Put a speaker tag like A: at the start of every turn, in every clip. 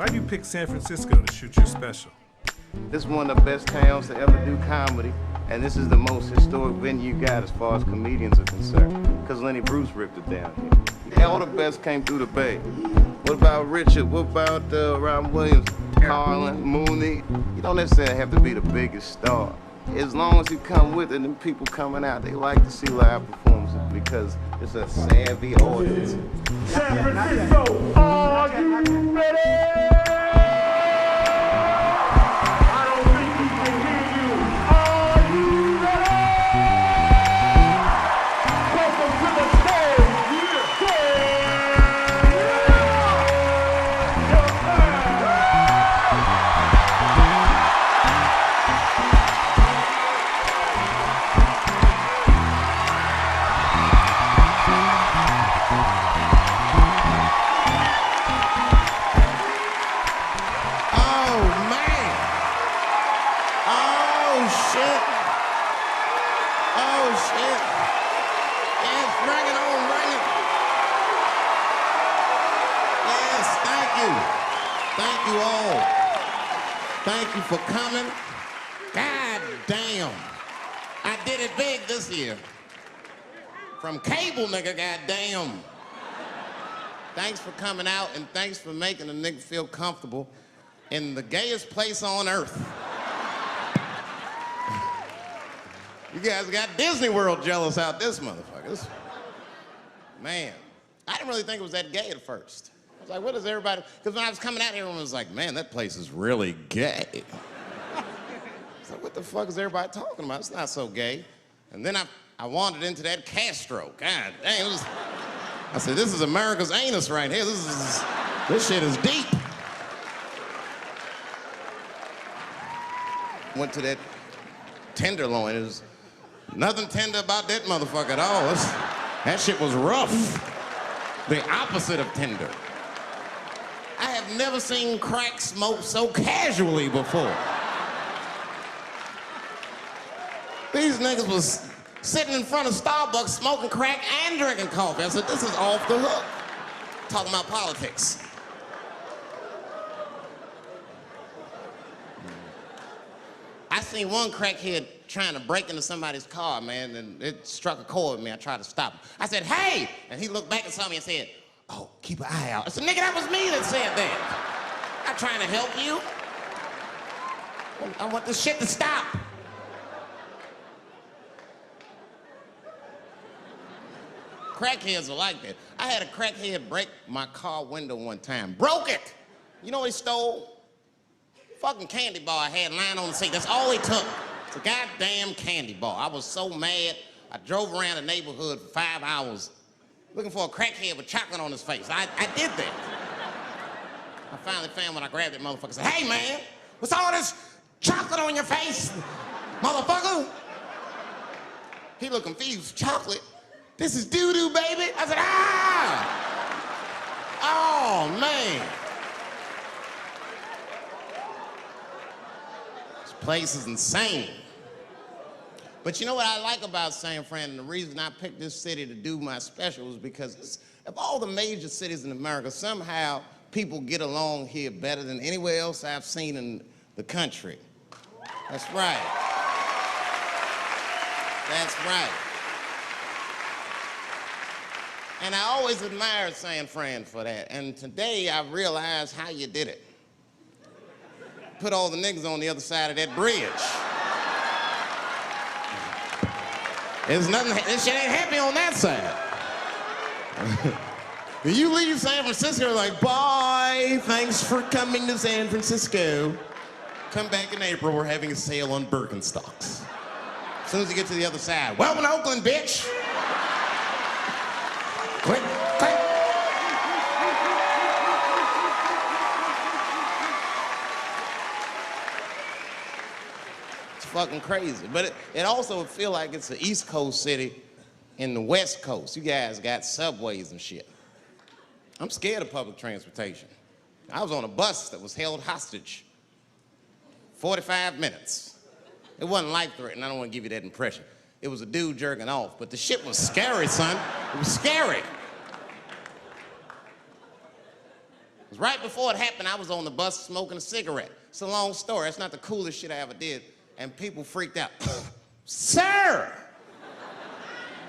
A: Why do you pick San Francisco to shoot your special?
B: This is one of the best towns to ever do comedy, and this is the most historic venue you got as far as comedians are concerned, because Lenny Bruce ripped it down here. All the best came through the Bay. What about Richard? What about Robin Williams, Carlin, Mooney? You don't necessarily have to be the biggest star. As long as you come with it, and people coming out, they like to see live performances because it's a savvy audience.
C: San Francisco, are you ready? I don't think we can hear you. Are you ready? Welcome to the stage.
D: Thank you all. Thank you for coming. God damn. I did it big this year. From cable, nigga, goddamn. Thanks for coming out, and thanks for making a nigga feel comfortable in the gayest place on earth. You guys got Disney World jealous out this motherfuckers. Man, I didn't really think it was that gay at first. I was like, what is everybody? Because when I was coming out, everyone was like, man, that place is really gay. I was like, what the fuck is everybody talking about? It's not so gay. And then I wandered into that Castro. God dang, I said, this is America's anus right here. This shit is deep. Went to that Tenderloin. There's nothing tender about that motherfucker at all. That shit was rough. The opposite of tender. I have never seen crack smoked so casually before. These niggas was sitting in front of Starbucks smoking crack and drinking coffee. I said, this is off the hook. Talking about politics. I seen one crackhead trying to break into somebody's car, man, and it struck a chord with me. I tried to stop him. I said, hey! And he looked back and saw me and said, oh, keep an eye out. I said, nigga, that was me that said that. I'm not trying to help you. I want this shit to stop. Crackheads are like that. I had a crackhead break my car window one time. Broke it! You know what he stole? Fucking candy bar I had lying on the seat. That's all he took. It's a goddamn candy bar. I was so mad. I drove around the neighborhood for 5 hours looking for a crackhead with chocolate on his face. I did that. I finally found when I grabbed that motherfucker and said, hey man, what's all this chocolate on your face, motherfucker? He looked confused. Chocolate? This is doo-doo, baby. I said, ah! Oh, man. This place is insane. But you know what I like about San Fran, and the reason I picked this city to do my special is because of all the major cities in America, somehow people get along here better than anywhere else I've seen in the country. That's right. That's right. And I always admired San Fran for that. And today I realized how you did it. Put all the niggas on the other side of that bridge. There's nothing, this shit ain't happy on that side. You leave San Francisco like, bye, thanks for coming to San Francisco. Come back in April, we're having a sale on Birkenstocks. As soon as you get to the other side, welcome to Oakland, bitch. Click, click. It's fucking crazy. But it also feel like it's an East Coast city in the West Coast. You guys got subways and shit. I'm scared of public transportation. I was on a bus that was held hostage 45 minutes. It wasn't life-threatening. I don't want to give you that impression. It was a dude jerking off, but the shit was scary, son. It was scary. 'Cause right before it happened, I was on the bus smoking a cigarette. It's a long story. It's not the coolest shit I ever did. And people freaked out. Sir!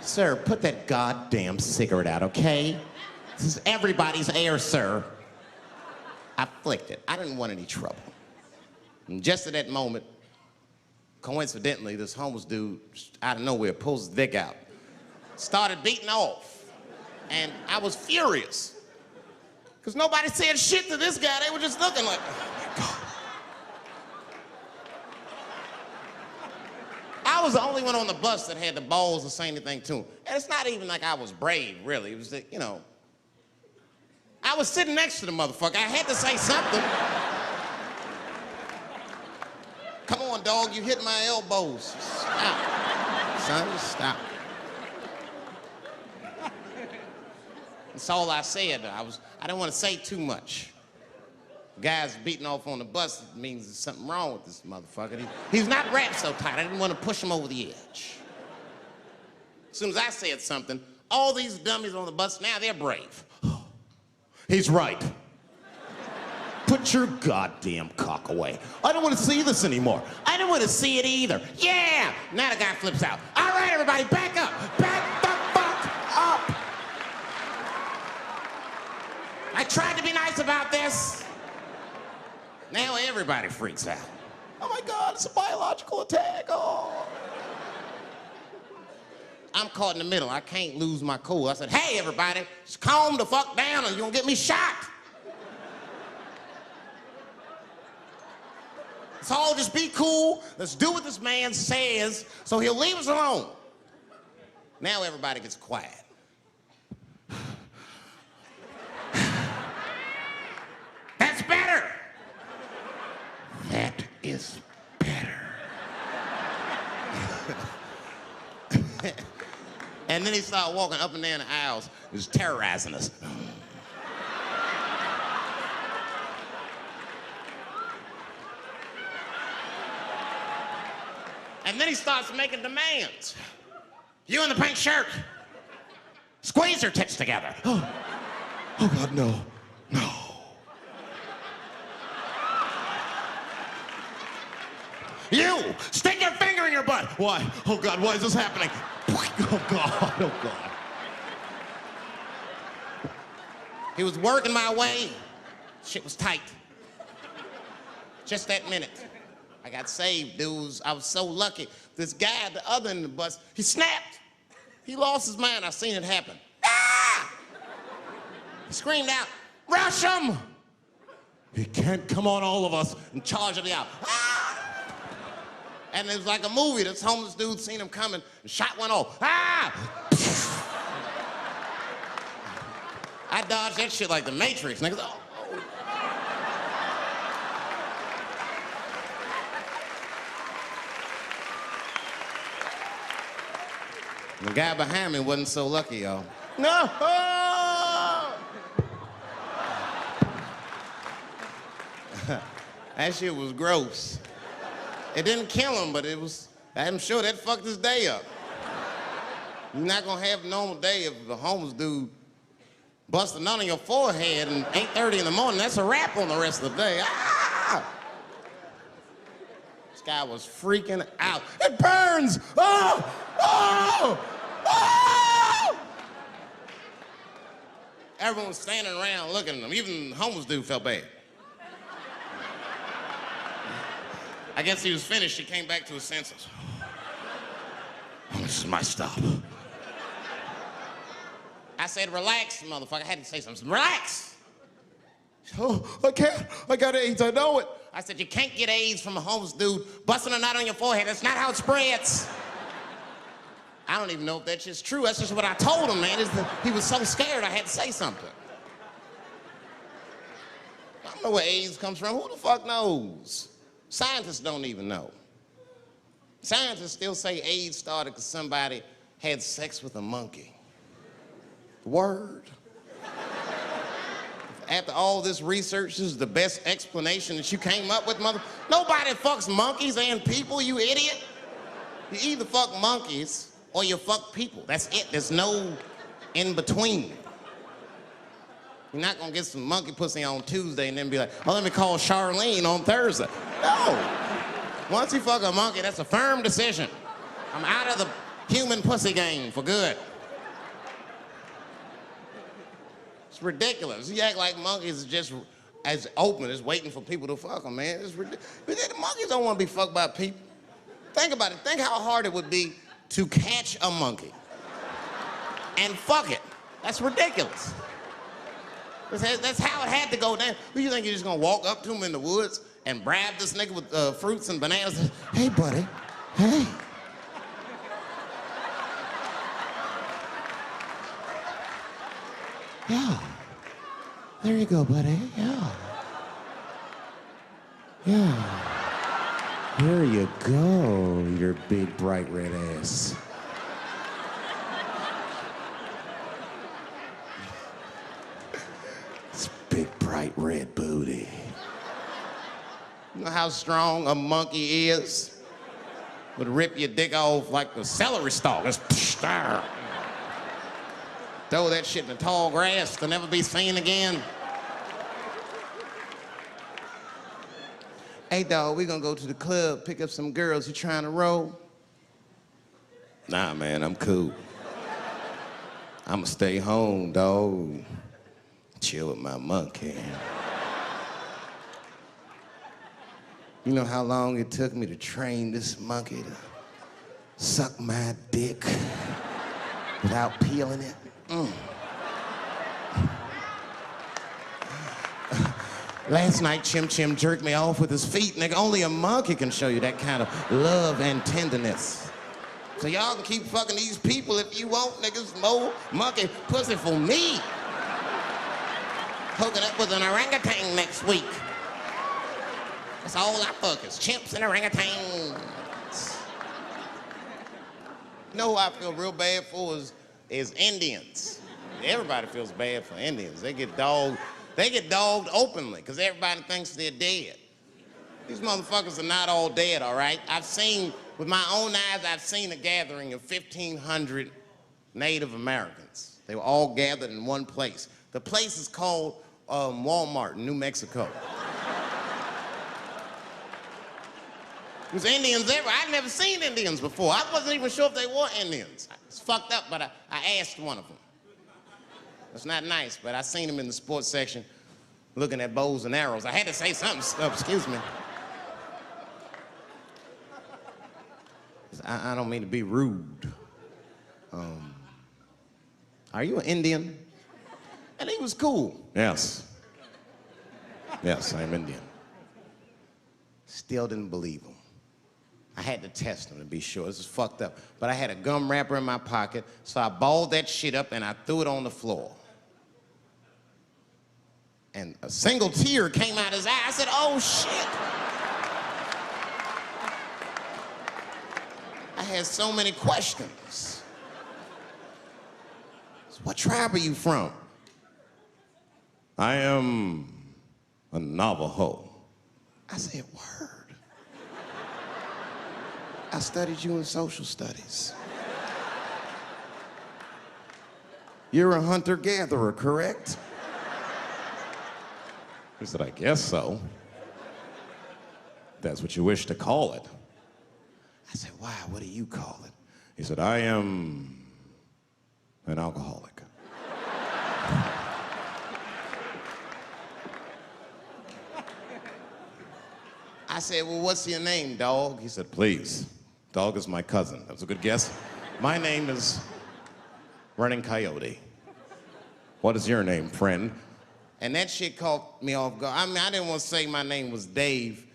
D: Sir, put that goddamn cigarette out, okay? This is everybody's air, sir. I flicked it. I didn't want any trouble. And just at that moment, coincidentally, this homeless dude, out of nowhere, pulls his dick out. Started beating off. And I was furious. Because nobody said shit to this guy. They were just looking like, oh my God. I was the only one on the bus that had the balls to say anything to him. And it's not even like I was brave, really. It was that, you know, I was sitting next to the motherfucker. I had to say something. Come on, dog, you hit my elbows. Stop. Son, stop. That's all I said. I didn't want to say too much. Guys beating off on the bus means there's something wrong with this motherfucker. He's not wrapped so tight. I didn't want to push him over the edge. As soon as I said something, all these dummies on the bus, now they're brave. He's right. Put your goddamn cock away. I don't want to see this anymore. I don't want to see it either. Yeah! Now the guy flips out. All right, everybody, back up. Back the fuck up. I tried to be nice about this. Now everybody freaks out. Oh my God, it's a biological attack. Oh. I'm caught in the middle. I can't lose my cool. I said, hey, everybody, just calm the fuck down or you're gonna get me shot. Let's all just be cool. Let's do what this man says so he'll leave us alone. Now everybody gets quiet. That's better. That is better. And then he started walking up and down the aisles. He was terrorizing us. And then he starts making demands. You in the pink shirt, squeeze your tits together. Oh God, no, no. You, stick your finger in your butt. Why? Oh God, why is this happening? Oh God, oh God. He was working my way. Shit was tight. Just that minute. I got saved, dudes. I was so lucky. This guy at the other end of the bus, he snapped. He lost his mind. I seen it happen. Ah! He screamed out, rush him! He can't come on all of us and charge him out. Ah! And it was like a movie. This homeless dude seen him coming and shot one off. Ah! I dodged that shit like the Matrix. Niggas, oh. The guy behind me wasn't so lucky, y'all. No! That shit was gross. It didn't kill him, but I'm sure that fucked his day up. You're not gonna have a normal day if the homeless dude busts a nut on your forehead and 8:30 in the morning. That's a wrap on the rest of the day. Ah! This guy was freaking out. It burns! Oh! Oh! Oh! Everyone was standing around looking at him. Even the homeless dude felt bad. I guess he was finished. He came back to his senses. Oh, this is my stop. I said, relax, motherfucker. I had to say something. Relax. Oh, I can't. I got AIDS. I know it. I said, you can't get AIDS from a homeless dude busting a nut on your forehead. That's not how it spreads. I don't even know if that shit's true. That's just what I told him, man. He was so scared I had to say something. I don't know where AIDS comes from. Who the fuck knows? Scientists don't even know. Scientists still say AIDS started because somebody had sex with a monkey. Word. After all this research, this is the best explanation that you came up with, mother? Nobody fucks monkeys and people, you idiot. You either fuck monkeys or you fuck people. That's it. There's no in between. You're not gonna get some monkey pussy on Tuesday and then be like, oh, let me call Charlene on Thursday. No. Once you fuck a monkey, that's a firm decision. I'm out of the human pussy game for good. It's ridiculous. You act like monkeys are just as open as waiting for people to fuck them, man. It's ridiculous. But the monkeys don't want to be fucked by people. Think about it. Think how hard it would be to catch a monkey and fuck it. That's ridiculous. That's how it had to go down. Who you think you're just gonna walk up to him in the woods and bribe this nigga with fruits and bananas? Hey, buddy. Hey. Yeah. There you go, buddy. Yeah. Yeah. Here you go, your big, bright red ass. It's big, bright red booty. You know how strong a monkey is? Would rip your dick off like the celery stalk. Throw that shit in the tall grass to never be seen again. Hey, dog, we gonna go to the club, pick up some girls. You trying to roll? Nah, man, I'm cool. I'ma stay home, dog. Chill with my monkey. You know how long it took me to train this monkey to suck my dick without peeling it? Last night, Chim Chim jerked me off with his feet. Nigga, only a monkey can show you that kind of love and tenderness. So y'all can keep fucking these people if you want, niggas. More monkey pussy for me. Hooking up with an orangutan next week. That's all I fuck is chimps and orangutans. You know who I feel real bad for is Indians. Everybody feels bad for Indians. They get dogged openly because everybody thinks they're dead. These motherfuckers are not all dead, all right? With my own eyes, I've seen a gathering of 1,500 Native Americans. They were all gathered in one place. The place is called Walmart in New Mexico. There's Indians everywhere. I'd never seen Indians before. I wasn't even sure if they were Indians. It's fucked up, but I asked one of them. It's not nice, but I seen him in the sports section looking at bows and arrows. I had to say something, excuse me. I don't mean to be rude. Are you an Indian? And he was cool. Yes. Yes, I'm Indian. Still didn't believe him. I had to test him to be sure. This is fucked up. But I had a gum wrapper in my pocket, so I balled that shit up and I threw it on the floor. And a single tear came out his eye. I said, oh, shit. I had so many questions. So what tribe are you from? I am a Navajo. I said, word. I studied you in social studies. You're a hunter-gatherer, correct? He said, I guess so. That's what you wish to call it. I said, why? What do you call it? He said, I am an alcoholic. I said, well, what's your name, dog? He said, please. Dog is my cousin. That was a good guess. My name is Running Coyote. What is your name, friend? And that shit caught me off guard. I mean, I didn't want to say my name was Dave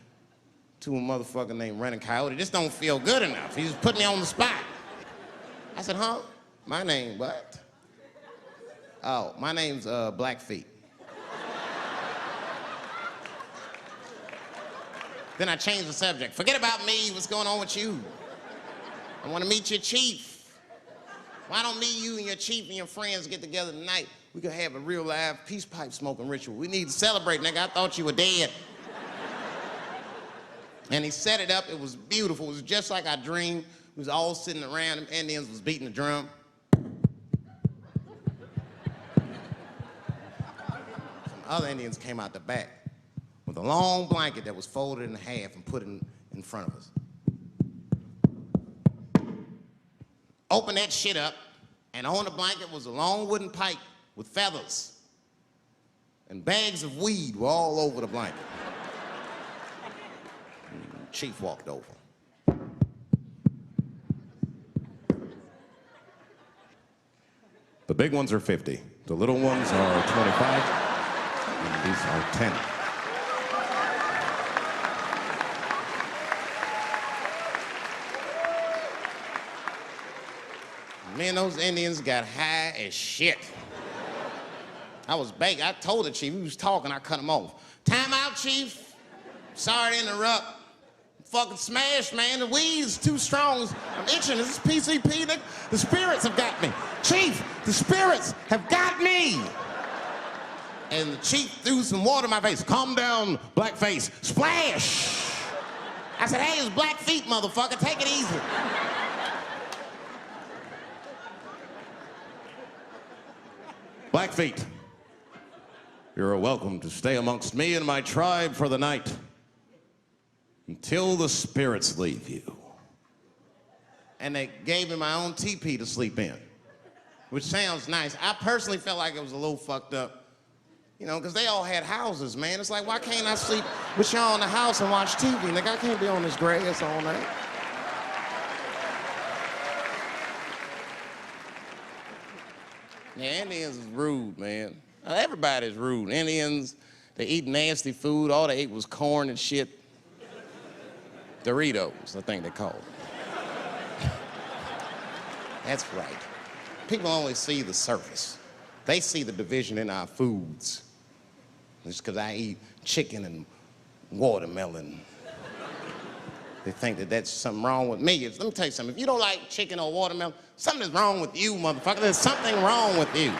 D: to a motherfucker named Running Coyote. This don't feel good enough. He just put me on the spot. I said, huh? My name, what? Oh, my name's Blackfeet. Then I changed the subject. Forget about me, what's going on with you? I want to meet your chief. Why don't me, you, and your chief and your friends get together tonight? We could have a real live peace pipe smoking ritual. We need to celebrate, nigga. I thought you were dead. And he set it up. It was beautiful. It was just like I dreamed. We was all sitting around. Them Indians was beating the drum. other Indians came out the back with a long blanket that was folded in half and put in front of us. Open that shit up, and on the blanket was a long wooden pipe with feathers. And bags of weed were all over the blanket. Chief walked over. The big ones are 50. The little ones are 25. And these are 10. Me and those Indians got high as shit. I was baked. I told the chief, he was talking, I cut him off. Time out, chief. Sorry to interrupt. Fucking smashed, man. The weed's too strong. I'm itching. This is PCP, nigga. The spirits have got me. Chief, the spirits have got me. And the chief threw some water in my face. Calm down, blackface. Splash. I said, hey, it's black feet, motherfucker. Take it easy. Blackfeet, you're welcome to stay amongst me and my tribe for the night until the spirits leave you. And they gave me my own teepee to sleep in, which sounds nice. I personally felt like it was a little fucked up, you know, because they all had houses, man. It's like, why can't I sleep with y'all in the house and watch TV? Nigga, I can't be on this grass all night. Yeah, Indians is rude, man. Everybody's rude. Indians, they eat nasty food. All they ate was corn and shit. Doritos, I think they call it. That's right. People only see the surface. They see the division in our foods. Just because I eat chicken and watermelon. They think that that's something wrong with me. Let me tell you something. If you don't like chicken or watermelon, something's wrong with you, motherfucker. There's something wrong with you.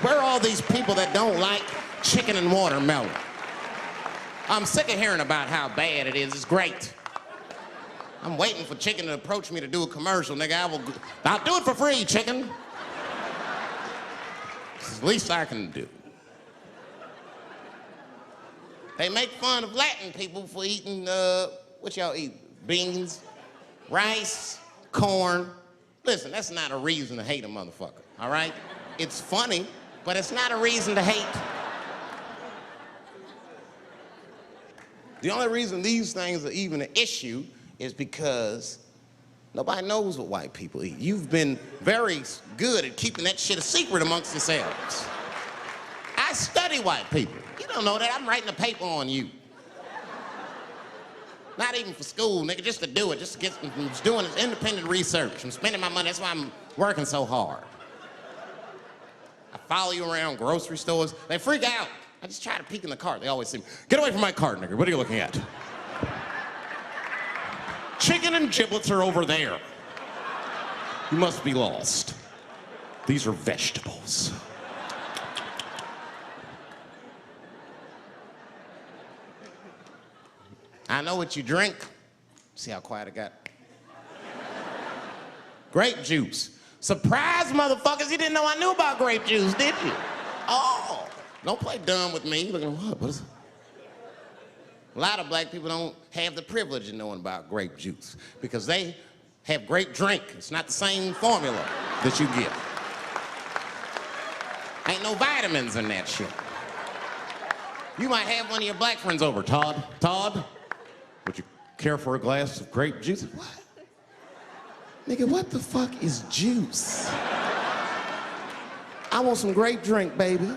D: Where are all these people that don't like chicken and watermelon? I'm sick of hearing about how bad it is. It's great. I'm waiting for chicken to approach me to do a commercial, nigga. I'll do it for free, chicken. It's the least I can do. They make fun of Latin people for eating, what y'all eat? Beans, rice, corn. Listen, that's not a reason to hate a motherfucker, all right? It's funny, but it's not a reason to hate. The only reason these things are even an issue is because nobody knows what white people eat. You've been very good at keeping that shit a secret amongst yourselves. I study white people. You don't know that. I'm writing a paper on you. Not even for school, nigga, just to do it, just to get, I'm just doing this independent research. I'm spending my money, that's why I'm working so hard. I follow you around grocery stores. They freak out. I just try to peek in the cart. They always say, get away from my cart, nigga. What are you looking at? Chicken and giblets are over there. You must be lost. These are vegetables. I know what you drink. See how quiet I got? Grape juice. Surprise, motherfuckers, you didn't know I knew about grape juice, did you? Oh, don't play dumb with me. Looking, what is it? A lot of black people don't have the privilege of knowing about grape juice because they have grape drink. It's not the same formula that you get. Ain't no vitamins in that shit. You might have one of your black friends over, Todd. Todd, would you care for a glass of grape juice? What? Nigga, what the fuck is juice? I want some grape drink, baby.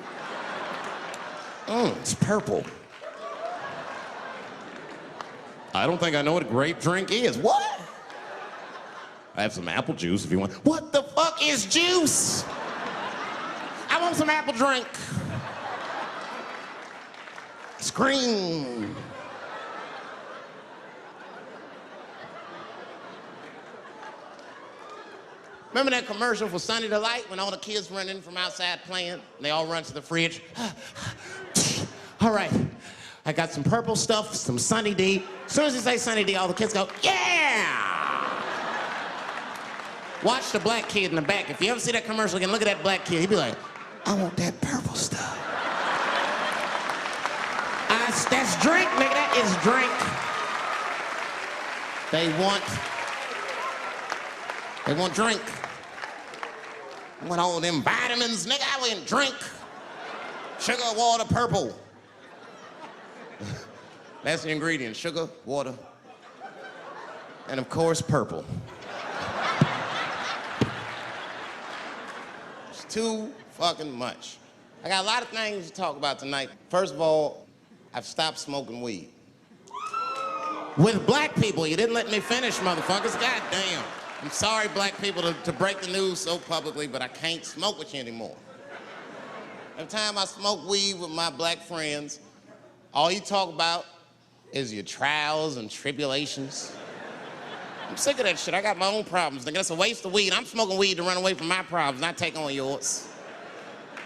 D: It's purple. I don't think I know what a grape drink is. What? I have some apple juice if you want. What the fuck is juice? I want some apple drink. Scream. Remember that commercial for Sunny Delight when all the kids run in from outside playing? And they all run to the fridge. All right, I got some purple stuff, some Sunny D. As soon as you say Sunny D, all the kids go, yeah! Watch the black kid in the back. If you ever see that commercial again, look at that black kid. He'd be like, I want that purple stuff. That's drink, nigga. That is drink. They want drink. I want all them vitamins, nigga. I went drink. Sugar, water, purple. That's the ingredient. Sugar, water, and of course, purple. It's too fucking much. I got a lot of things to talk about tonight. First of all, I've stopped smoking weed. With black people, you didn't let me finish, motherfuckers. God damn. I'm sorry, black people, to break the news so publicly, but I can't smoke with you anymore. Every time I smoke weed with my black friends, all you talk about is your trials and tribulations. I'm sick of that shit. I got my own problems. Nigga, that's a waste of weed. I'm smoking weed to run away from my problems, not take on yours.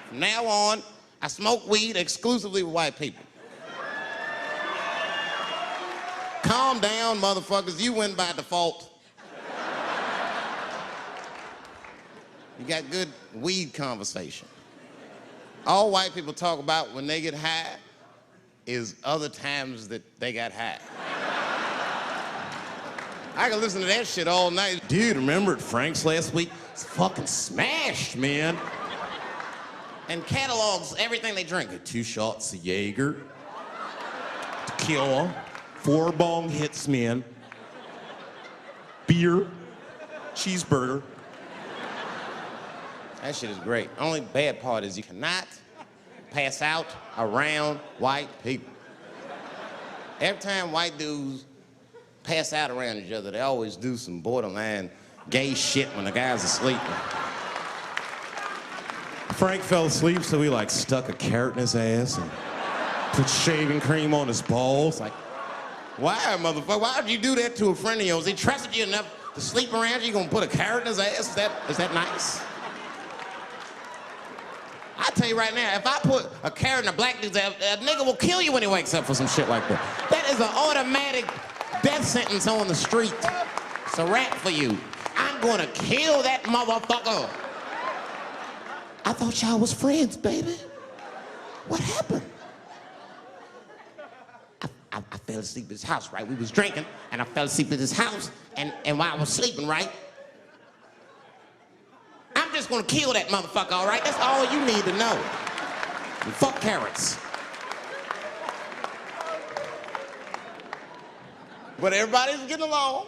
D: From now on, I smoke weed exclusively with white people. Calm down, motherfuckers. You win by default. You got good weed conversation. All white people talk about when they get high is other times that they got high. I can listen to that shit all night. Dude, remember at Frank's last week? It's fucking smashed, man. And catalogs everything they drink. 2 shots of Jaeger, tequila, 4 bong hits, man, beer, cheeseburger. That shit is great. Only bad part is you cannot pass out around white people. Every time white dudes pass out around each other, they always do some borderline gay shit when the guy's asleep. Frank fell asleep, so he like stuck a carrot in his ass and put shaving cream on his balls. Like, why, motherfucker? Why would you do that to a friend of yours? He trusted you enough to sleep around you. You gonna put a carrot in his ass? Is that nice? I tell you right now, if I put a carrot in a black dude's ass, a nigga will kill you when he wakes up for some shit like that. That is an automatic death sentence on the street. It's a rap for you. I'm gonna kill that motherfucker. I thought y'all was friends, baby. What happened? I fell asleep at his house, right? We was drinking, and I fell asleep at his house, and while I was sleeping, right? I'm just gonna kill that motherfucker, all right? That's all you need to know. And fuck carrots. But everybody's getting along.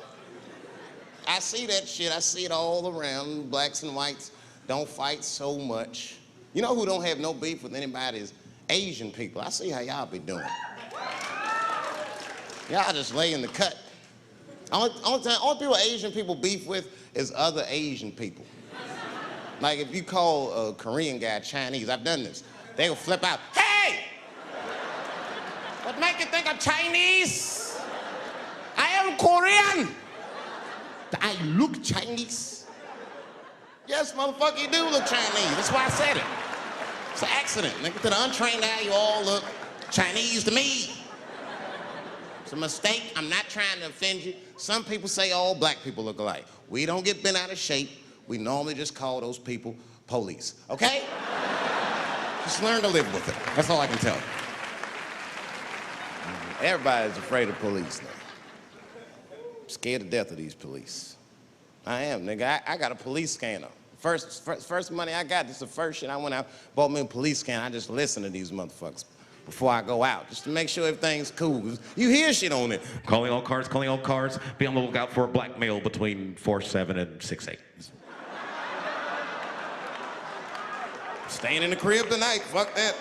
D: I see that shit. I see it all around. Blacks and whites don't fight so much. You know who don't have no beef with anybody is Asian people. I see how y'all be doing. Y'all just lay in the cut. Only people Asian people beef with is other Asian people. Like if you call a Korean guy Chinese, I've done this. They will flip out, hey! What make you think I'm Chinese? I am Korean. I look Chinese. Yes, motherfucker, you do look Chinese. That's why I said it. It's an accident. Nigga, to the untrained eye, you all look Chinese to me. It's a mistake. I'm not trying to offend you. Some people say all black people look alike. We don't get bent out of shape. We normally just call those people police, okay? Just learn to live with it. That's all I can tell you. Everybody's afraid of police now. I'm scared to death of these police. I am, nigga. I got a police scanner. First money I got, this is the first shit I went out, bought me a police scanner. I just listen to these motherfuckers before I go out, just to make sure everything's cool. You hear shit on it.
E: Calling all cars, be on the lookout for a black male between 4'7" and 6'8".
D: Staying in the crib tonight, fuck that.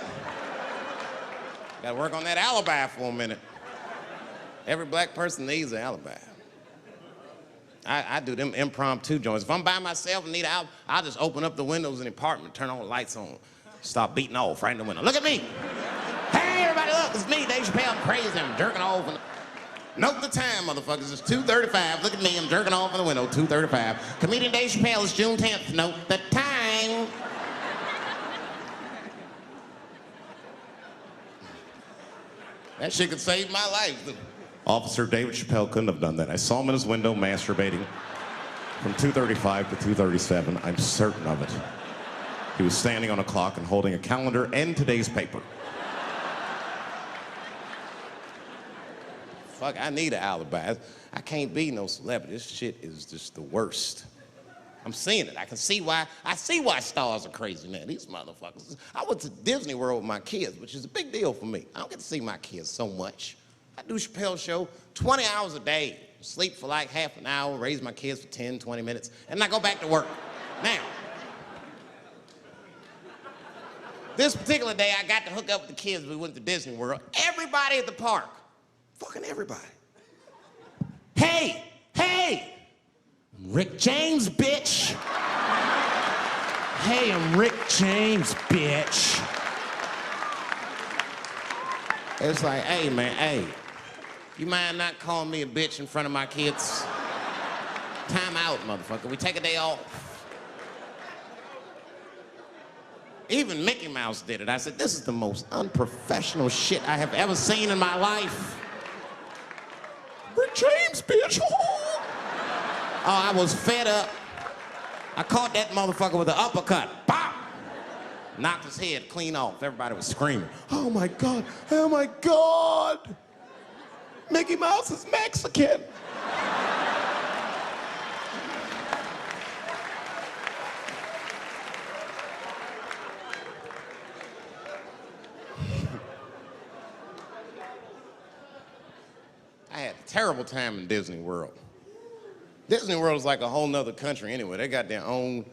D: Gotta work on that alibi for a minute. Every black person needs an alibi. I do them impromptu joints. If I'm by myself and need an alibi, I'll just open up the windows in the apartment, turn all the lights on, start beating off right in the window. Look at me. Hey, everybody, look, it's me, Dave Chappelle. I'm crazy, I'm jerking off. Note the time, motherfuckers. It's 2:35. Look at me, I'm jerking off in the window, 2:35. Comedian Dave Chappelle, it's June 10th. Note the time. That shit could save my life.
E: Officer David Chappelle couldn't have done that. I saw him in his window masturbating from 2:35 to 2:37. I'm certain of it. He was standing on a clock and holding a calendar and today's paper.
D: fuck, I need an alibi. I can't be no celebrity. This shit is just the worst. I'm seeing it. I see why stars are crazy now. These motherfuckers. I went to Disney World with my kids, which is a big deal for me. I don't get to see my kids so much. I do Chappelle show 20 hours a day, sleep for like half an hour, raise my kids for 10, 20 minutes, and I go back to work. Now, this particular day, I got to hook up with the kids. We went to Disney World. Everybody at the park, fucking everybody. Hey, Rick James, bitch. Hey, I'm Rick James, bitch. It's like, hey, man, hey, you mind not calling me a bitch in front of my kids? Time out, motherfucker. We take a day off. Even Mickey Mouse did it. I said, this is the most unprofessional shit I have ever seen in my life. Rick James, bitch. Oh, I was fed up. I caught that motherfucker with an uppercut. Bop! Knocked his head clean off. Everybody was screaming. Oh my God, oh my God. Mickey Mouse is Mexican. I had a terrible time in Disney World. Disney World is like a whole nother country anyway. They got their own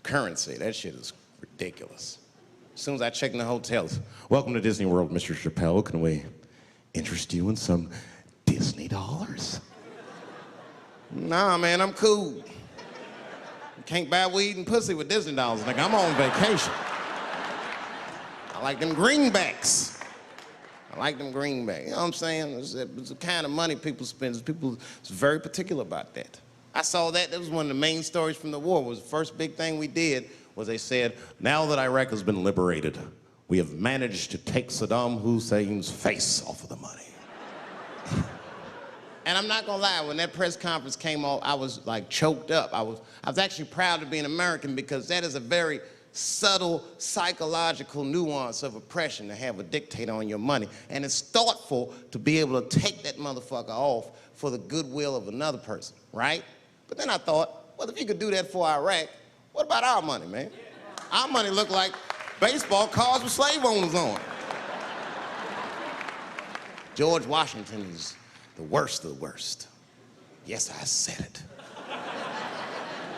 D: currency. That shit is ridiculous. As soon as I check in the hotels, welcome to Disney World, Mr. Chappelle. Can we interest you in some Disney dollars? Nah, man, I'm cool. You can't buy weed and pussy with Disney dollars. Like, I'm on vacation. I like them greenbacks. I like them greenbacks. You know what I'm saying? It's the kind of money people spend. People is very particular about that. I saw that. That was one of the main stories from the war. Was the first big thing we did was they said, now that Iraq has been liberated, we have managed to take Saddam Hussein's face off of the money. And I'm not gonna lie, when that press conference came off, I was like choked up. I was actually proud to be an American because that is a very subtle psychological nuance of oppression to have a dictator on your money. And it's thoughtful to be able to take that motherfucker off for the goodwill of another person, right? But then I thought, well, if you could do that for Iraq, what about our money, man? Our money looked like baseball cards with slave owners on it. George Washington is the worst of the worst. Yes, I said it.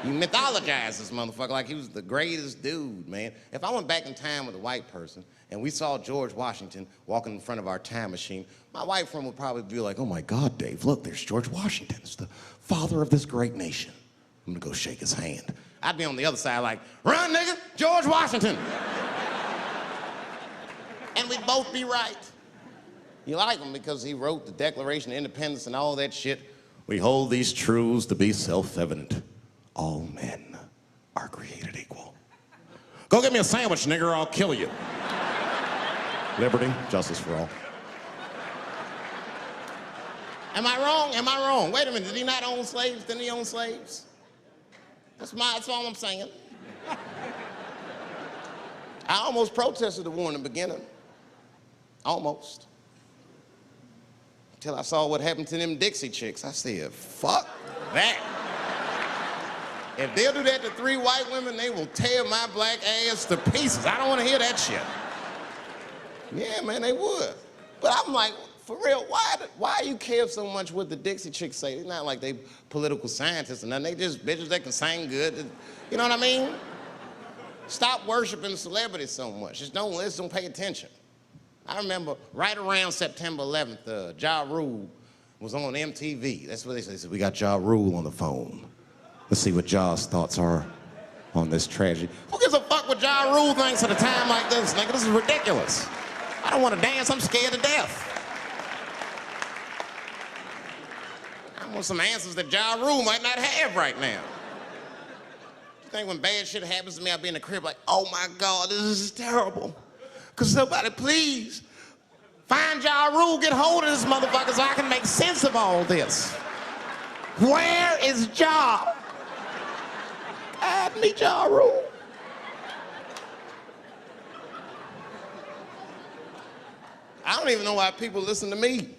D: You mythologize this motherfucker like he was the greatest dude, man. If I went back in time with a white person and we saw George Washington walking in front of our time machine, my white friend would probably be like, oh my God, Dave, look, there's George Washington. It's the father of this great nation. I'm gonna go shake his hand. I'd be on the other side like, run, nigga, George Washington. And we'd both be right. You like him because he wrote the Declaration of Independence and all that shit. We hold these truths to be self-evident. All men are created equal. Go get me a sandwich, nigger, or I'll kill you. Liberty, justice for all. Am I wrong? Am I wrong? Wait a minute, did he not own slaves? Didn't he own slaves? That's all I'm saying. I almost protested the war in the beginning. Almost. Until I saw what happened to them Dixie chicks. I said, fuck that. If they'll do that to 3 white women, they will tear my black ass to pieces. I don't want to hear that shit. Yeah, man, they would. But I'm like, for real, why you care so much what the Dixie chicks say? It's not like they political scientists or nothing. They just bitches that can sing good. You know what I mean? Stop worshiping celebrities so much. Just don't listen, don't pay attention. I remember right around September 11th, Ja Rule was on MTV. That's what they said. They said, we got Ja Rule on the phone. Let's see what Ja's thoughts are on this tragedy. Who gives a fuck what Ja Rule thinks at a time like this, nigga? This is ridiculous. I don't want to dance, I'm scared to death. I want some answers that Ja Rule might not have right now. You think when bad shit happens to me, I'll be in the crib like, oh my God, this is terrible. Could somebody please find Ja Rule, get hold of this motherfucker so I can make sense of all this. Where is Ja? God, me Ja Rule. I don't even know why people listen to me.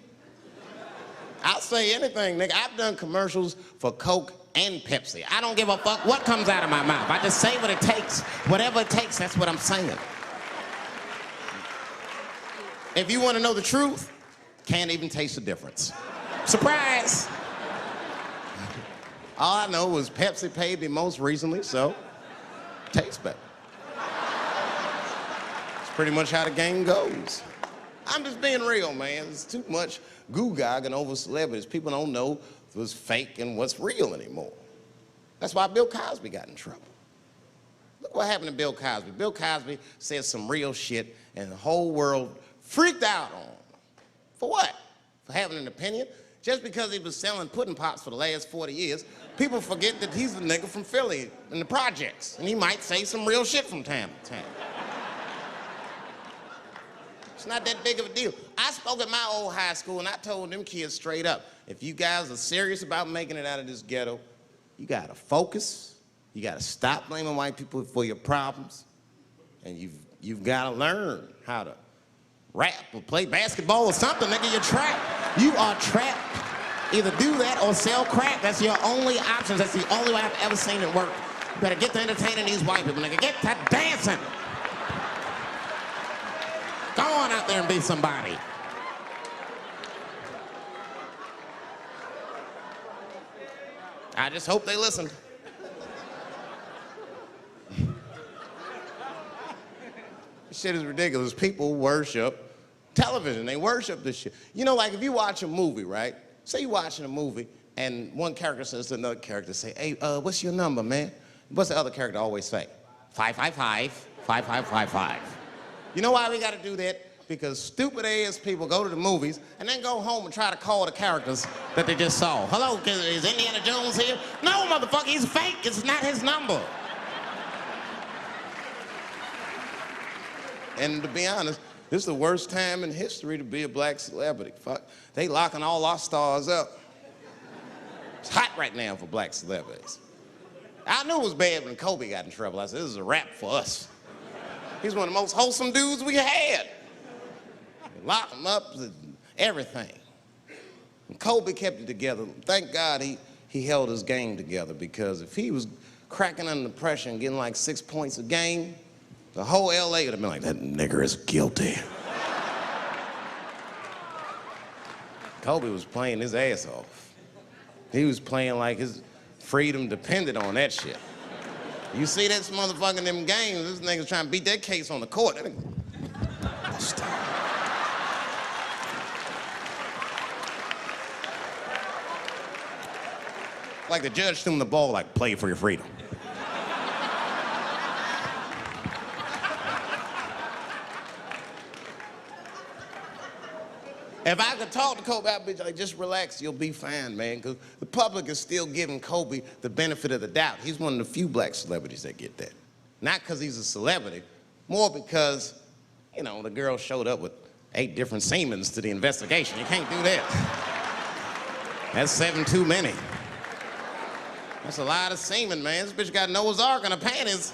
D: I'll say anything, nigga. I've done commercials for Coke and Pepsi. I don't give a fuck what comes out of my mouth. I just say what it takes. Whatever it takes, that's what I'm saying. If you want to know the truth, can't even taste the difference. Surprise! All I know was Pepsi paid me most recently, so tastes better. It's pretty much how the game goes. I'm just being real, man. There's too much goo-gagging over celebrities. People don't know what's fake and what's real anymore. That's why Bill Cosby got in trouble. Look what happened to Bill Cosby. Bill Cosby said some real shit, and the whole world freaked out on him. For what? For having an opinion? Just because he was selling pudding pops for the last 40 years, people forget that he's a nigga from Philly in the projects, and he might say some real shit from time to time. It's not that big of a deal. I spoke at my old high school, and I told them kids straight up, if you guys are serious about making it out of this ghetto, you gotta focus, you gotta stop blaming white people for your problems, and you've gotta learn how to rap or play basketball or something, nigga. You're trapped. You are trapped. Either do that or sell crack. That's your only options. That's the only way I've ever seen it work. You better get to entertaining these white people, nigga. Get to dancing. Go on out there and be somebody. I just hope they listen. This shit is ridiculous. People worship television. They worship this shit. You know, like if you watch a movie, right? Say you're watching a movie and one character says to another character, say, hey, what's your number, man? What's the other character always say? 555, 5555. You know why we gotta do that? Because stupid ass people go to the movies and then go home and try to call the characters that they just saw. Hello, is Indiana Jones here? No, motherfucker, he's fake. It's not his number. And to be honest, this is the worst time in history to be a black celebrity. Fuck, they locking all our stars up. It's hot right now for black celebrities. I knew it was bad when Kobe got in trouble. I said, this is a wrap for us. He's one of the most wholesome dudes we had. Lock him up, everything. And Kobe kept it together. Thank God he held his game together, because if he was cracking under pressure and getting like 6 points a game, the whole LA would have been like, that nigger is guilty. Kobe was playing his ass off. He was playing like his freedom depended on that shit. You see this motherfucker in them games, this nigga's trying to beat that case on the court. That nigga, stop. Like the judge threw him the ball, like, play for your freedom. If I could talk to Kobe, I'd be like, just relax, you'll be fine, man. Because the public is still giving Kobe the benefit of the doubt. He's one of the few black celebrities that get that. Not because he's a celebrity, more because, you know, the girl showed up with 8 different semens to the investigation. You can't do that. That's 7 too many. That's a lot of semen, man. This bitch got Noah's Ark in her panties.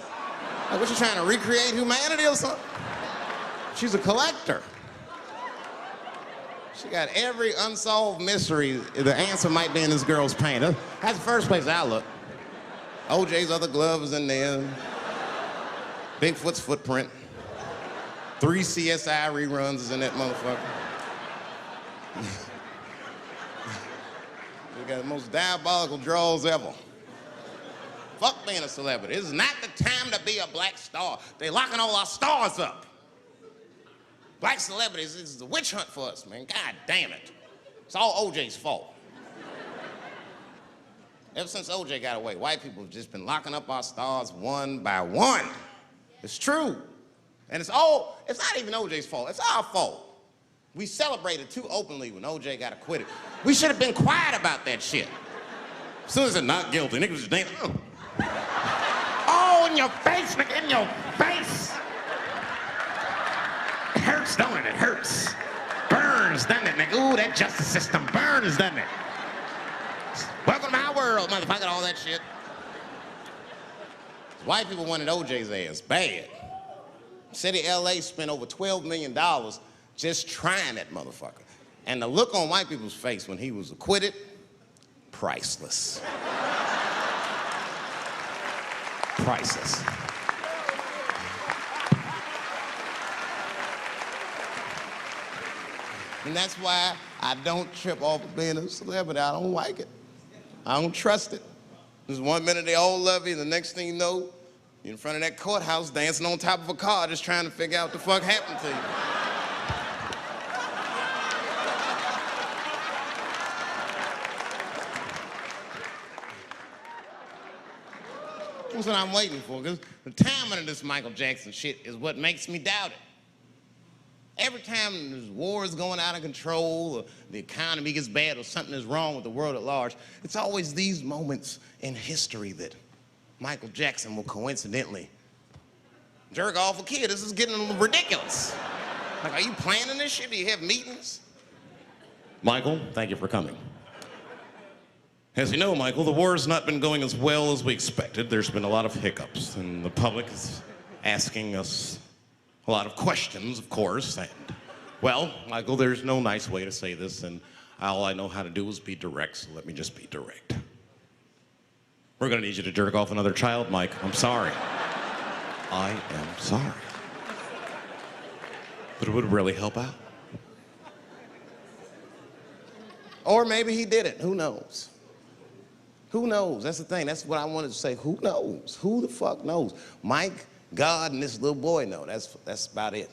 D: Like, what, you trying to recreate humanity or something? She's a collector. She got every unsolved mystery. The answer might be in this girl's panties. That's the first place I look. OJ's other glove is in there. Bigfoot's footprint. 3 CSI reruns is in that motherfucker. We got the most diabolical draws ever. Fuck being a celebrity. This is not the time to be a black star. They locking all our stars up. Black celebrities, this is a witch hunt for us, man. God damn it. It's all OJ's fault. Ever since OJ got away, white people have just been locking up our stars one by one. It's true. And it's not even OJ's fault. It's our fault. We celebrated too openly when OJ got acquitted. We should have been quiet about that shit. As soon as they're not guilty, niggas just dancing. Oh, in your face, nigga, in your face. It hurts, don't it? It hurts. Burns, doesn't it, nigga? Ooh, that justice system burns, doesn't it? Welcome to my world, motherfucker, all that shit. White people wanted OJ's ass bad. City of LA spent over $12 million just trying that motherfucker. And the look on white people's face when he was acquitted, priceless. Priceless. And that's why I don't trip off of being a celebrity. I don't like it. I don't trust it. There's 1 minute they all love you, and the next thing you know, you're in front of that courthouse dancing on top of a car just trying to figure out what the fuck happened to you. That's what I'm waiting for, because the timing of this Michael Jackson shit is what makes me doubt it. Every time there's wars going out of control, or the economy gets bad, or something is wrong with the world at large, it's always these moments in history that Michael Jackson will coincidentally jerk off a kid. This is getting ridiculous. Like, are you planning this shit? Do you have meetings?
E: Michael, thank you for coming. As you know, Michael, the war has not been going as well as we expected. There's been a lot of hiccups, and the public is asking us a lot of questions, of course. And, well, Michael, there's no nice way to say this, and all I know how to do is be direct, so let me just be direct. We're gonna need you to jerk off another child, Mike. I'm sorry. I am sorry. But it would really help out.
D: Or maybe he did it. Who knows? Who knows? That's the thing. That's what I wanted to say. Who knows? Who the fuck knows? Mike, God, and this little boy know. That's about it.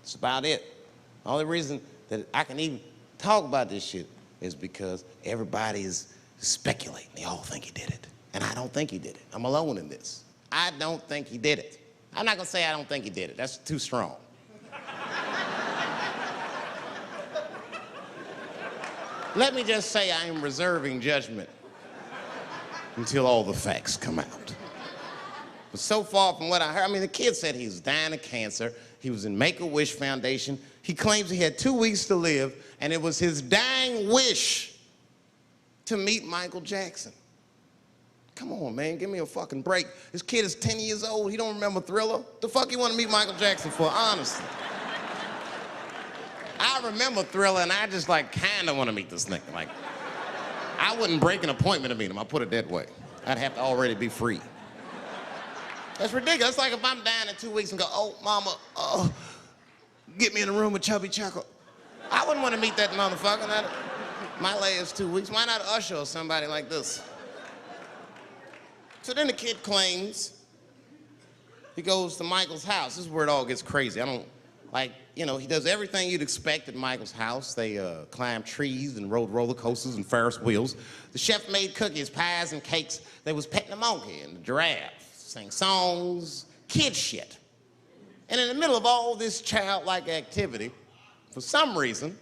D: That's about it. The only reason that I can even talk about this shit is because everybody is speculating. They all think he did it. And I don't think he did it. I'm alone in this. I don't think he did it. I'm not gonna say I don't think he did it. That's too strong. Let me just say I am reserving judgment until all the facts come out. But so far from what I heard, I mean, the kid said he was dying of cancer. He was in Make-A-Wish Foundation. He claims he had 2 weeks to live, and it was his dying wish to meet Michael Jackson. Come on, man, give me a fucking break. This kid is 10 years old. He don't remember Thriller. The fuck you want to meet Michael Jackson for, honestly? I remember Thriller, and I just, like, kind of want to meet this nigga. Like, I wouldn't break an appointment to meet him. I'll put it that way. I'd have to already be free. That's ridiculous. It's like if I'm dying in 2 weeks and go, oh, mama, get me in a room with Chubby Chuckle. I wouldn't want to meet that motherfucker. My last 2 weeks. Why not Usher or somebody like this? So then the kid claims he goes to Michael's house. This is where it all gets crazy. He does everything you'd expect at Michael's house. They climbed trees and rode roller coasters and Ferris wheels. The chef made cookies, pies, and cakes. They was petting a monkey and the giraffe, sang songs, kid shit. And in the middle of all this childlike activity, for some reason,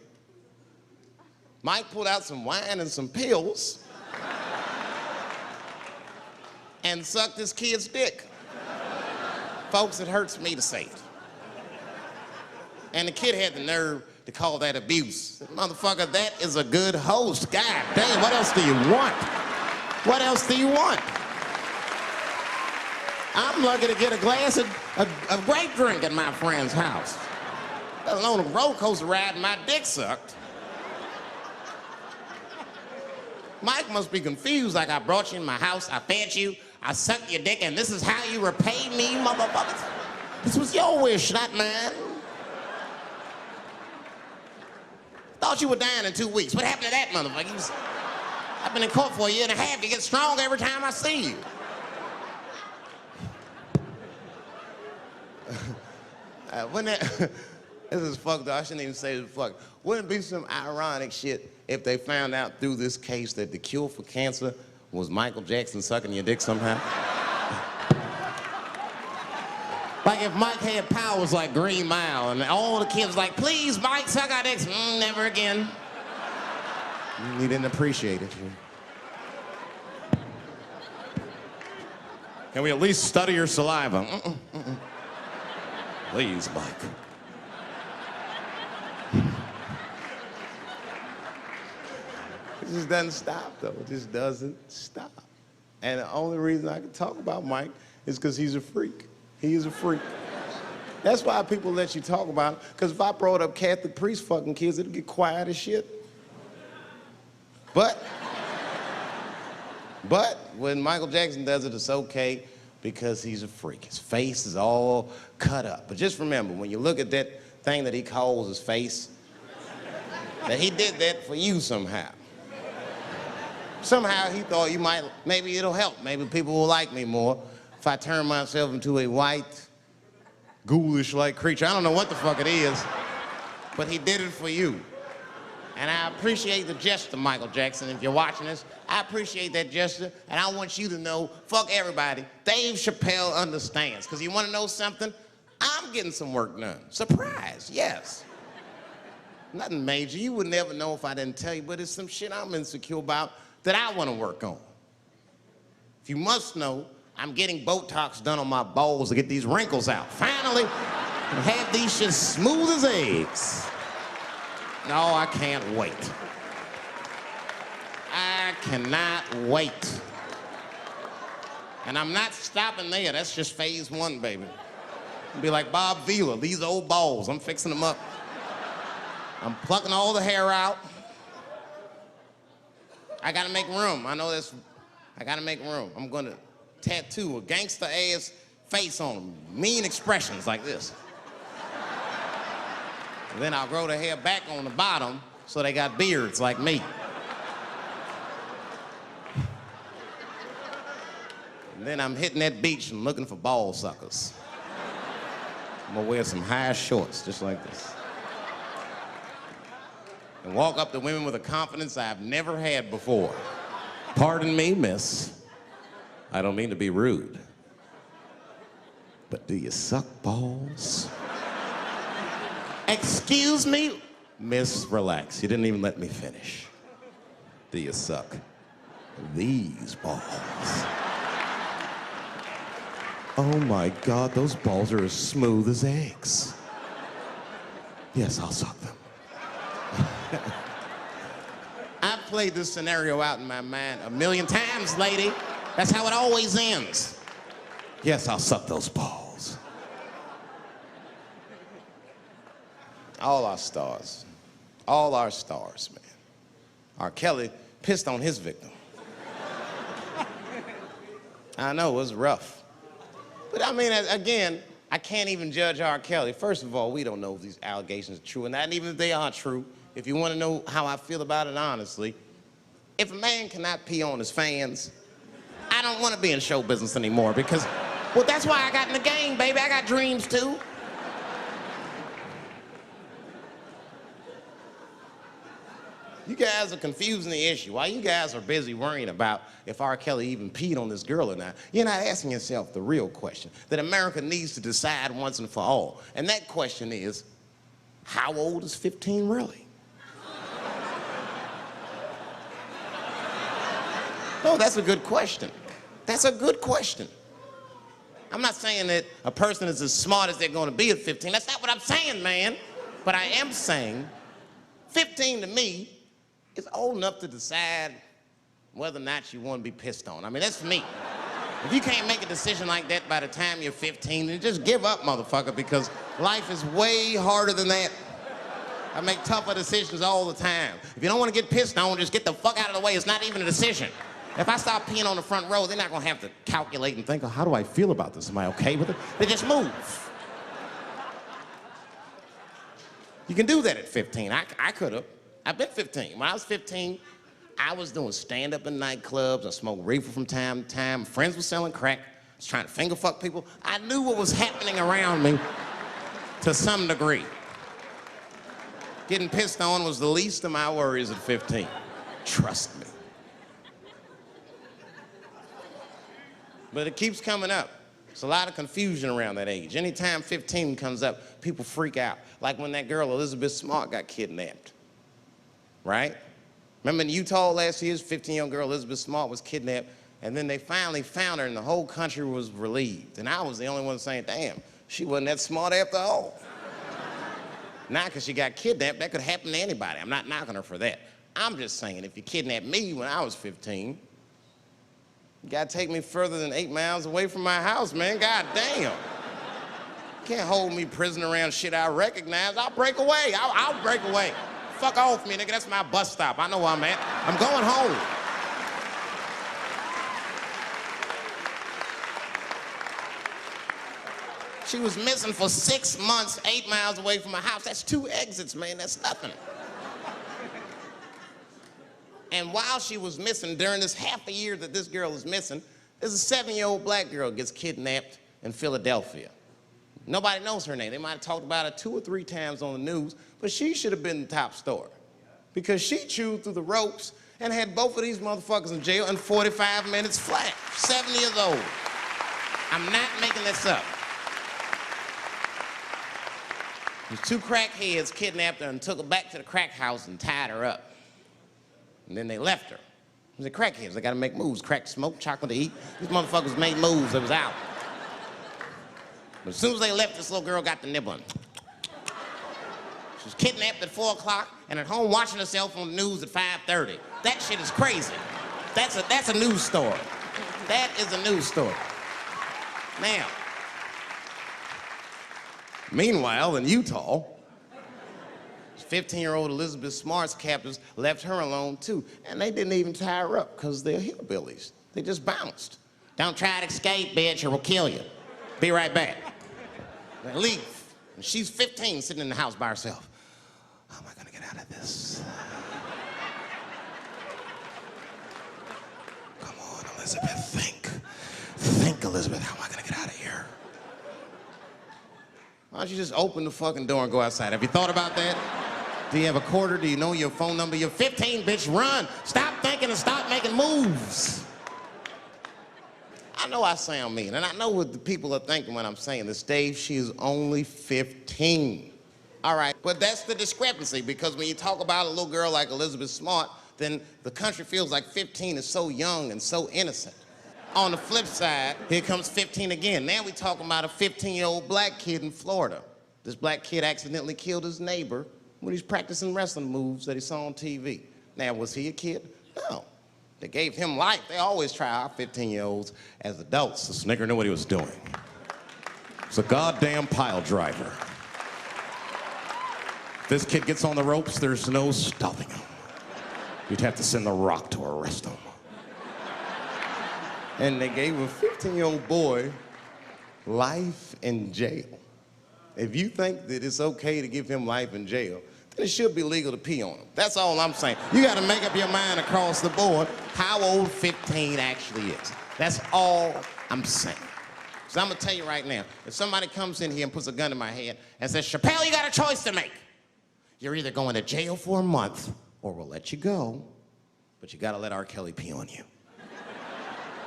D: Mike pulled out some wine and some pills and sucked his kid's dick. Folks, it hurts me to say it. And the kid had the nerve to call that abuse. Motherfucker, that is a good host. God damn, what else do you want? What else do you want? I'm lucky to get a glass of grape drink at my friend's house. Let alone a roller coaster ride and my dick sucked. Mike must be confused, like I brought you in my house, I fed you, I sucked your dick, and this is how you repay me, motherfuckers? This was your wish, not mine. Thought you were dying in 2 weeks. What happened to that motherfucker? I've been in court for 1.5 years. You get stronger every time I see you. This is fucked up. I shouldn't even say this fuck. Wouldn't it be some ironic shit if they found out through this case that the cure for cancer was Michael Jackson sucking your dick somehow? Like if Mike had powers like Green Mile and all the kids like, please, Mike, suck our dicks. Never again. He didn't appreciate it.
E: Can we at least study your saliva? Please, Mike.
D: It just doesn't stop, though. It just doesn't stop. And the only reason I can talk about Mike is because he's a freak. He is a freak.
B: That's why people let you talk about it. Because if I brought up Catholic priests fucking kids, it'd get quiet as shit. But when Michael Jackson does it, it's okay because he's a freak. His face is all cut up. But just remember, when you look at that thing that he calls his face, that he did that for you somehow. Somehow he thought you might, maybe it'll help. Maybe people will like me more if I turn myself into a white, ghoulish-like creature. I don't know what the fuck it is, but he did it for you. And I appreciate the gesture, Michael Jackson. If you're watching this, I appreciate that gesture, and I want you to know, fuck everybody, Dave Chappelle understands. Because you want to know something? I'm getting some work done. Surprise, yes. Nothing major. You would never know if I didn't tell you, but it's some shit I'm insecure about that I want to work on. If you must know, I'm getting Botox done on my balls to get these wrinkles out. Finally, have these shit smooth as eggs. No, I can't wait. I cannot wait. And I'm not stopping there. That's just phase one, baby. I'll be like Bob Vila, these old balls, I'm fixing them up. I'm plucking all the hair out. I gotta make room. I know that's, I gotta make room. I'm gonna tattoo a gangster-ass face on them. Mean expressions like this. And then I'll grow the hair back on the bottom so they got beards like me. And then I'm hitting that beach and looking for ball suckers. I'm gonna wear some high shorts just like this. And walk up to women with a confidence I've never had before. Pardon me, miss. I don't mean to be rude. But do you suck balls? Excuse me? Miss, relax. You didn't even let me finish. Do you suck these balls? Oh my God, those balls are as smooth as eggs. Yes, I'll suck them. I've played this scenario out in my mind a million times, lady. That's how it always ends. Yes, I'll suck those balls. All our stars, man. R. Kelly pissed on his victim. I know, it was rough. But I mean, again, I can't even judge R. Kelly. First of all, we don't know if these allegations are true, and not even if they are true. If you want to know how I feel about it honestly, if a man cannot pee on his fans, I don't want to be in show business anymore because, well, that's why I got in the game, baby. I got dreams too. You guys are confusing the issue. While you guys are busy worrying about if R. Kelly even peed on this girl or not, you're not asking yourself the real question that America needs to decide once and for all. And that question is, how old is 15 really? No, that's a good question. That's a good question. I'm not saying that a person is as smart as they're going to be at 15. That's not what I'm saying, man. But I am saying 15 to me is old enough to decide whether or not you want to be pissed on. I mean, that's for me. If you can't make a decision like that by the time you're 15, then just give up, motherfucker, because life is way harder than that. I make tougher decisions all the time. If you don't want to get pissed on, just get the fuck out of the way. It's not even a decision. If I start peeing on the front row, they're not gonna have to calculate and think, oh, how do I feel about this? Am I okay with it? They just move. You can do that at 15. I could have. I've been 15. When I was 15, I was doing stand-up in nightclubs. I smoked reefer from time to time. Friends were selling crack. I was trying to finger fuck people. I knew what was happening around me to some degree. Getting pissed on was the least of my worries at 15. Trust me. But it keeps coming up. There's a lot of confusion around that age. Anytime 15 comes up, people freak out. Like when that girl, Elizabeth Smart, got kidnapped, right? Remember in Utah last year, 15-year-old girl, Elizabeth Smart, was kidnapped, and then they finally found her, and the whole country was relieved. And I was the only one saying, damn, she wasn't that smart after all. Now, because she got kidnapped, that could happen to anybody. I'm not knocking her for that. I'm just saying, if you kidnapped me when I was 15, you gotta take me further than 8 miles away from my house, man. God damn.
D: Can't hold me prisoner around shit I recognize. I'll break away. I'll break away. Fuck off me, nigga. That's my bus stop. I know where I'm at. I'm going home. She was missing for 6 months, 8 miles away from my house. That's 2 exits, man. That's nothing. And while she was missing, during this half a year that this girl is missing, there's a 7-year-old black girl gets kidnapped in Philadelphia. Nobody knows her name. They might have talked about her 2 or 3 times on the news, but she should have been the top story because she chewed through the ropes and had both of these motherfuckers in jail in 45 minutes flat. 7 years old. I'm not making this up. These 2 crackheads kidnapped her and took her back to the crack house and tied her up. And then they left her. They're crackheads. They got to make moves. Crack to smoke, chocolate to eat. These motherfuckers made moves. It was out. But as soon as they left, this little girl got the nibbling. She was kidnapped at 4 o'clock and at home watching herself on the news at 5:30. That shit is crazy. That's a news story. That is a news story. Now, meanwhile, in Utah, 15-year-old Elizabeth Smart's captors left her alone too, and they didn't even tie her up because they're hillbillies. They just bounced. Don't try to escape, bitch, or we'll kill you. Be right back. They leave. And she's 15, sitting in the house by herself. How am I gonna get out of this? Come on, Elizabeth, think. Think, Elizabeth, how am I gonna get out of here? Why don't you just open the fucking door and go outside? Have you thought about that? Do you have a quarter? Do you know your phone number? You're 15, bitch, run. Stop thinking and stop making moves. I know I sound mean, and I know what the people are thinking when I'm saying this. Dave, she is only 15. All right, but that's the discrepancy, because when you talk about a little girl like Elizabeth Smart, then the country feels like 15 is so young and so innocent. On the flip side, here comes 15 again. Now we're talking about a 15-year-old black kid in Florida. This black kid accidentally killed his neighbor when he's practicing wrestling moves that he saw on TV. Now, was he a kid? No. They gave him life. They always try our 15-year-olds as adults.
E: The nigger knew what he was doing. It's a goddamn pile driver. If this kid gets on the ropes, there's no stopping him. You'd have to send the Rock to arrest him.
D: And they gave a 15-year-old boy life in jail. If you think that it's okay to give him life in jail, then it should be legal to pee on him. That's all I'm saying. You gotta make up your mind across the board how old 15 actually is. That's all I'm saying. So I'm gonna tell you right now, if somebody comes in here and puts a gun in my head and says, Chappelle, you got a choice to make. You're either going to jail for a month or we'll let you go, but you gotta let R. Kelly pee on you.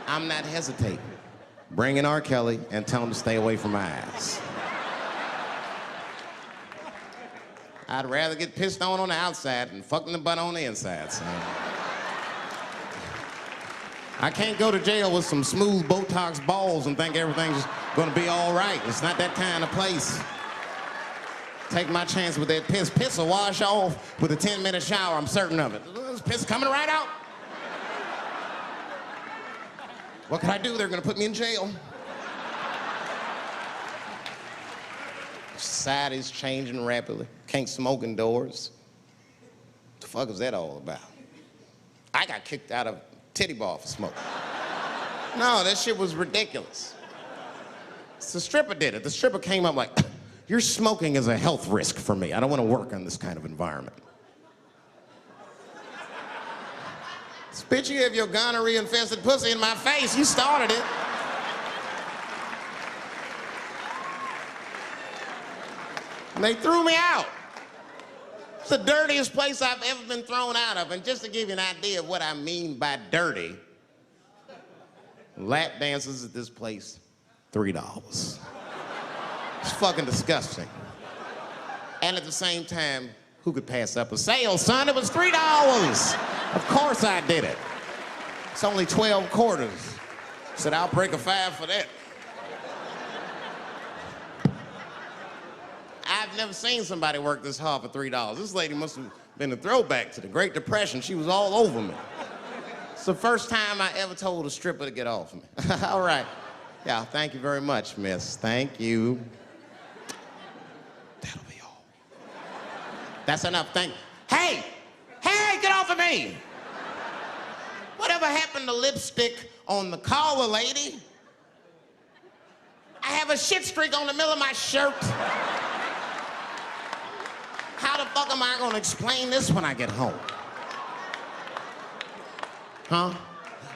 D: I'm not hesitating. Bring in R. Kelly and tell him to stay away from my ass. I'd rather get pissed on the outside than fucking the butt on the inside, son. I can't go to jail with some smooth Botox balls and think everything's gonna be all right. It's not that kind of place. Take my chance with that piss. Piss will wash off with a 10-minute shower, I'm certain of it. This piss coming right out. What can I do? They're gonna put me in jail. Society's changing rapidly. Can't smoke indoors. What the fuck is that all about? I got kicked out of titty bar for smoking. No, that shit was ridiculous. The stripper did it. The stripper came up like, your smoking is a health risk for me. I don't want to work in this kind of environment. Bitch, you have your gonorrhea-infested pussy in my face. You started it. And they threw me out. It's the dirtiest place I've ever been thrown out of. And just to give you an idea of what I mean by dirty, lap dances at this place, $3. It's fucking disgusting. And at the same time, who could pass up a sale, son? It was $3. Of course I did it. It's only 12 quarters. Said, I'll break a 5 for that. I've never seen somebody work this hard for $3. This lady must have been a throwback to the Great Depression. She was all over me. It's the first time I ever told a stripper to get off me. All right. Yeah, thank you very much, miss. Thank you. That'll be all. That's enough, thank you. Hey! Hey, get off of me! Whatever happened to lipstick on the collar, lady? I have a shit streak on the middle of my shirt. How the fuck am I gonna explain this when I get home? Huh?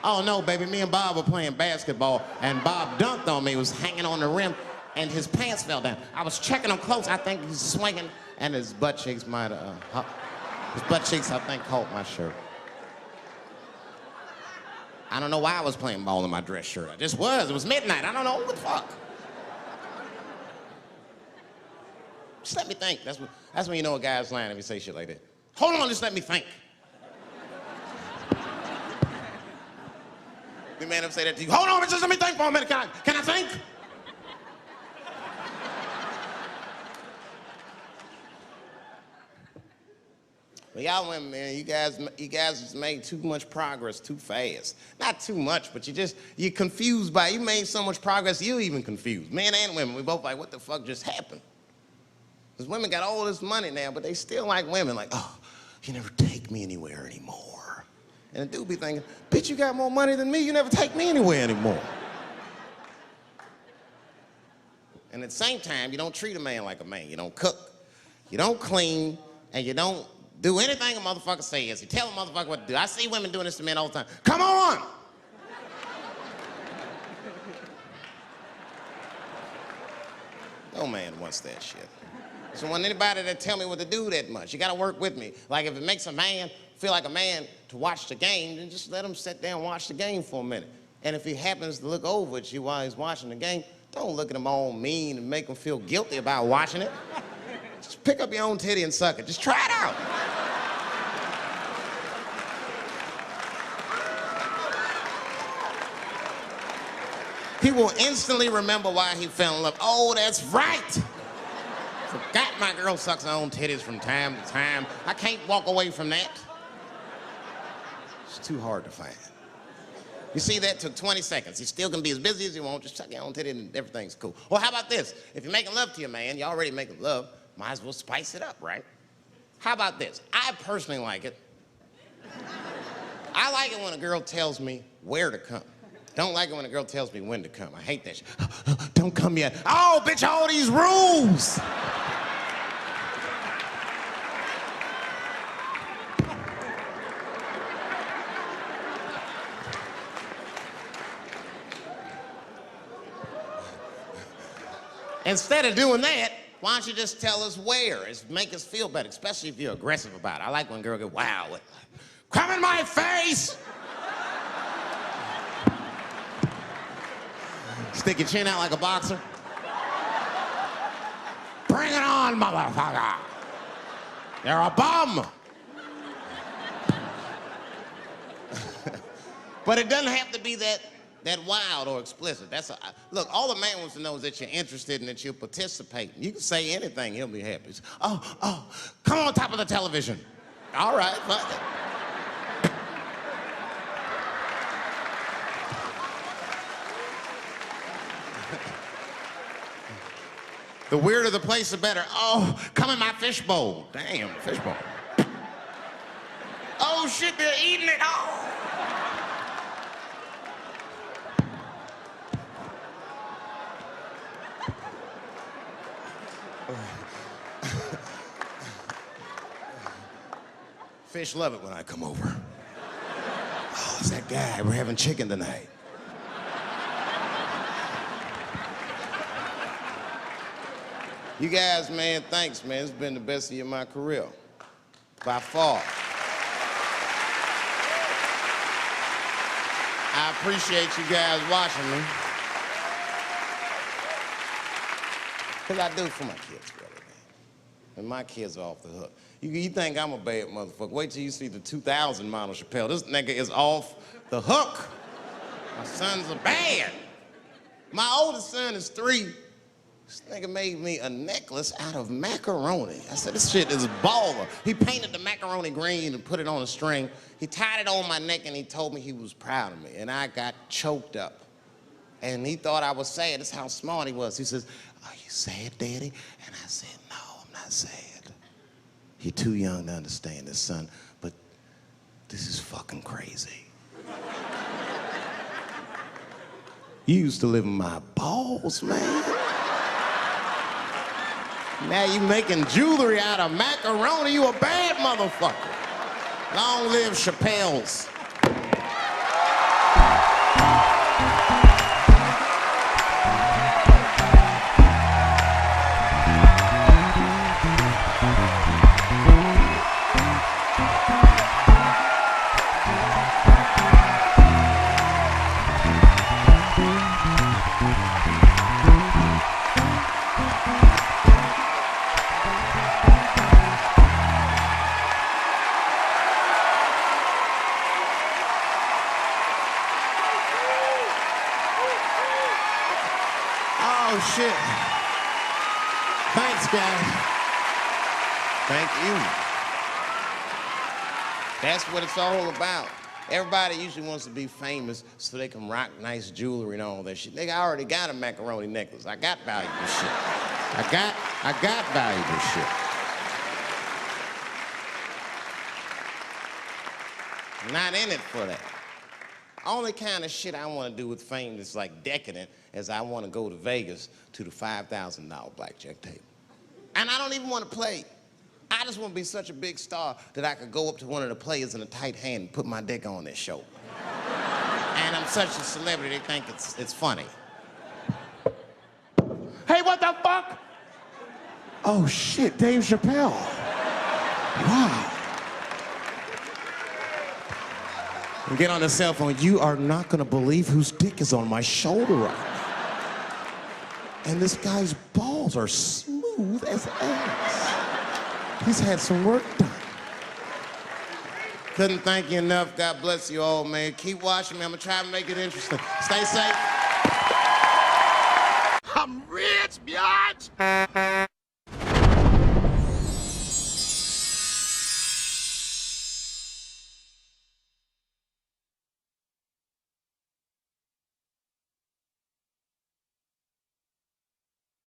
D: Oh no, baby, me and Bob were playing basketball and Bob dunked on me, was hanging on the rim and his pants fell down. I was checking him close, I think he's swinging and his butt cheeks might have, his butt cheeks I think caught my shirt. I don't know why I was playing ball in my dress shirt. I just was, it was midnight, I don't know, what the fuck? Just let me think. That's when you know a guy's lying if you say shit like that. Hold on, just let me think. The man ever say that to you? Hold on, just let me think for a minute. Can I think? Well, y'all women, man, you guys just made too much progress too fast. Not too much, but you're confused by it. You made so much progress, you're even confused. Men and women, we both like, what the fuck just happened? Because women got all this money now, but they still like women. Like, oh, you never take me anywhere anymore. And the dude be thinking, bitch, you got more money than me. You never take me anywhere anymore. And at the same time, you don't treat a man like a man. You don't cook, you don't clean, and you don't do anything a motherfucker says. You tell a motherfucker what to do. I see women doing this to men all the time. Come on! No man wants that shit. So want anybody that tell me what to do that much. You gotta work with me. Like if it makes a man feel like a man to watch the game, then just let him sit there and watch the game for a minute. And if he happens to look over at you while he's watching the game, don't look at him all mean and make him feel guilty about watching it. Just pick up your own titty and suck it. Just try it out. He will instantly remember why he fell in love. Oh, that's right. Forgot my girl sucks her own titties from time to time. I can't walk away from that. It's too hard to find. You see, that took 20 seconds. You still can be as busy as you want, just suck your own titty and everything's cool. Or how about this? If you're making love to your man, you're already making love, might as well spice it up, right? How about this? I personally like it. I like it when a girl tells me where to come. Don't like it when a girl tells me when to come. I hate that shit. Don't come yet. Oh, bitch, all these rules. Instead of doing that, why don't you just tell us where? It's make us feel better, especially if you're aggressive about it. I like when a girl goes, wow, come in my face! Stick your chin out like a boxer. Bring it on, motherfucker! You're a bum! But it doesn't have to be that wild or explicit. Look, all the man wants to know is that you're interested and that you're participating. You can say anything, he'll be happy. Oh, come on top of the television. All right, fuck it. The weirder the place, the better. Oh, come in my fishbowl. Damn, fishbowl. Oh shit, they're eating it. Oh. Fish love it when I come over. Oh, it's that guy. We're having chicken tonight. You guys, man, thanks, man. It's been the best year of my career. By far. I appreciate you guys watching me. Because I do it for my kids, brother, man. And my kids are off the hook. You think I'm a bad motherfucker. Wait till you see the 2000 model Chappelle. This nigga is off the hook. My sons are bad. My oldest son is 3. This nigga made me a necklace out of macaroni. I said, this shit is baller. He painted the macaroni green and put it on a string. He tied it on my neck and he told me he was proud of me. And I got choked up. And he thought I was sad. That's how smart he was. He says, are you sad, Daddy? And I said, no, I said, "You're too young to understand this, son, but this is fucking crazy. You used to live in my balls, man. Now you making jewelry out of macaroni. You a bad motherfucker. Long live Chappelle's." Oh, shit. Thanks, guys. Thank you. That's what it's all about. Everybody usually wants to be famous so they can rock nice jewelry and all that shit. Nigga, I already got a macaroni necklace. I got valuable shit. I got valuable shit. I'm not in it for that. Only kind of shit I want to do with fame that's like decadent is I want to go to Vegas to the $5,000 blackjack table. And I don't even want to play. I just want to be such a big star that I could go up to one of the players in a tight hand and put my dick on their show. And I'm such a celebrity, they think it's funny. Hey, what the fuck? Oh shit, Dave Chappelle. Wow. And get on the cell phone. You are not gonna believe whose dick is on my shoulder right now. And this guy's balls are smooth as ass. He's had some work done. Couldn't thank you enough. God bless you all, man. Keep watching me. I'm gonna try to make it interesting. Stay safe.
C: I'm rich, biatch.